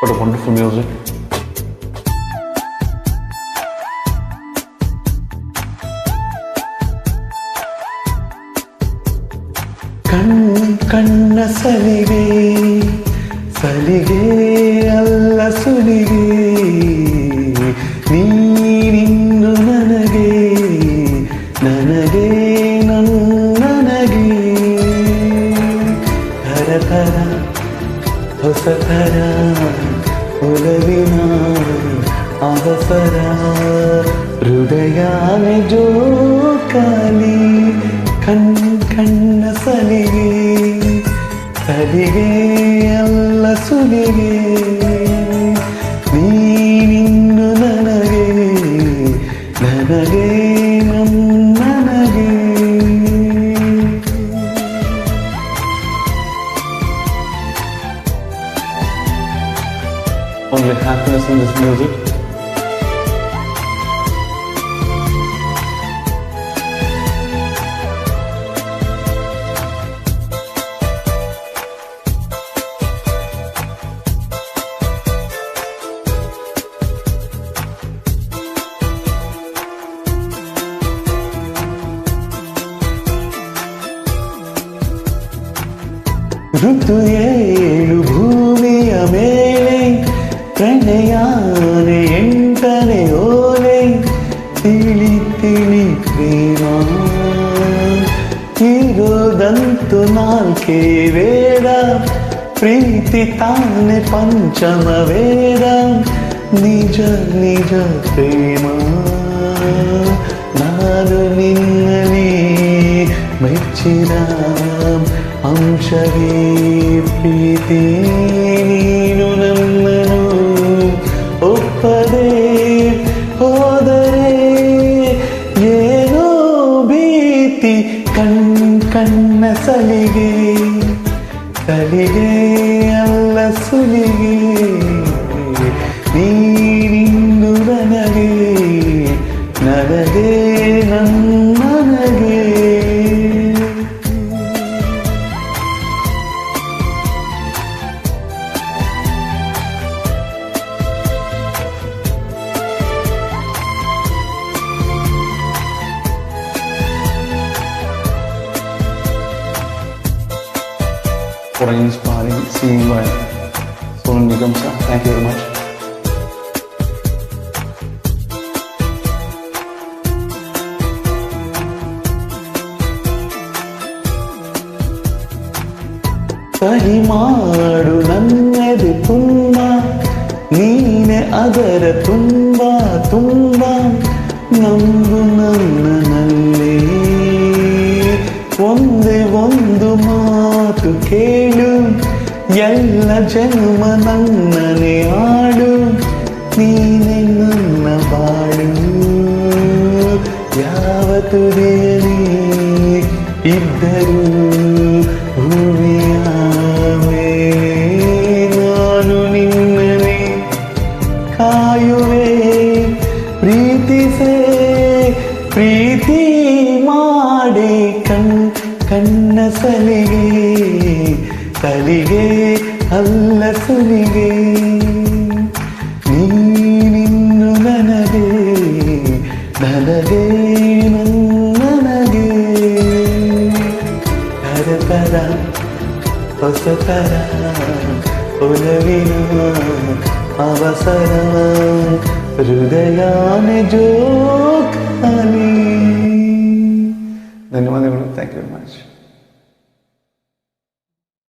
What a wonderful music. ಕಣ್ಣ ಸಲಿಗೆ ಸಲಿಗೆ ಅಲ್ಲ ಸುಲಿಗೆ ನೀನಿನ್ನು ನನಗೆ ನನಗೆ ನನಗೆ ಥರ ಥರ ಹೊಸ ಥರ ಒಲವಿನ ಅವಸರ ಹೃದಯಾನೆ ಜೋಕಾಲಿ ಕಣ್ಣ ಸಲಿಗೆ ಸಲಿಗೆ ಅಲ್ಲ ಸುಲಿಗೆ ನೀನಿನ್ನು ನನಗೆ ನನಗೆ ನನಗೆ Only happiness in this music. ಋತು ಏಳು ಭೂಮಿಯ ಮೇಲೆ ಪ್ರಣಯಾನೆ ಎಂಟನೆ ಓಲೆ ತಿಳಿ ತಿಳಿ ಪ್ರೇಮ ಇರೋದಂತು ನಾಲ್ಕೇ ವೇದ ಪ್ರೀತಿ ತಾನೆ ಪಂಚಮ ವೇದ ನಿಜ ನಿಜ ಪ್ರೇಮ ನಾನು ನಿನ್ನಲಿ ಮೆಚ್ಚಿದ ಅಂಶವೇ ಪ್ರೀತಿ ನೀನು ನನ್ನನು ಒಪ್ಪದೆ ಹೋದರೆ ಏನೋ ಭೀತಿ ಕಣ್ಣ ಸಲಿಗೆ ಸಲಿಗೆ ಅಲ್ಲ ಸುಲಿಗೆ ನೀನಿನ್ನು ನನಗೆ ನನಗೆ ನನಗೆ For an inspiring singing by Sonu Nigam sir. Thank you very much. ಸಹಿ ಮಾಡು ನನ್ನದು ತುಂಬ ನೀನೆ ಅದರ ತುಂಬ ತುಂಬ ನಂಬು ನನ್ನಲ್ಲೇ ಒಂದೇ ಒಂದು ಮಾತು ಕೇಳು ಎಲ್ಲ ಜನ್ಮ ನನ್ನನೆ ಆಡು ನೀನೆ ನನ್ನ ಬಾಳು ಯಾವ ತುದಿಯಲಿ ಇದ್ದರೂ ಭೂಮಿಯ ಮೇಲೆ ನಾನು ನಿನ್ನನೆ ಕಾಯುವೆ ಪ್ರೀತಿಸೆ ಪ್ರೀತಿ ಮಾಡಿ ಕಣ್ಣ ಸಲಿಗೆ ಸಲಿಗೆ ಅಲ್ಲ ಸುಲಿಗೆ ನೀನಿನ್ನು ನನಗೆ ನನಗೆ ನನಗೆ ಥರ ಥರ ಹೊಸ ಥರ ಒಲವಿನ ಅವಸರ ಹೃದಯಾನೆ ಜೋಕಾಲಿ ಧನ್ಯವಾದಗಳು. Thank you very much.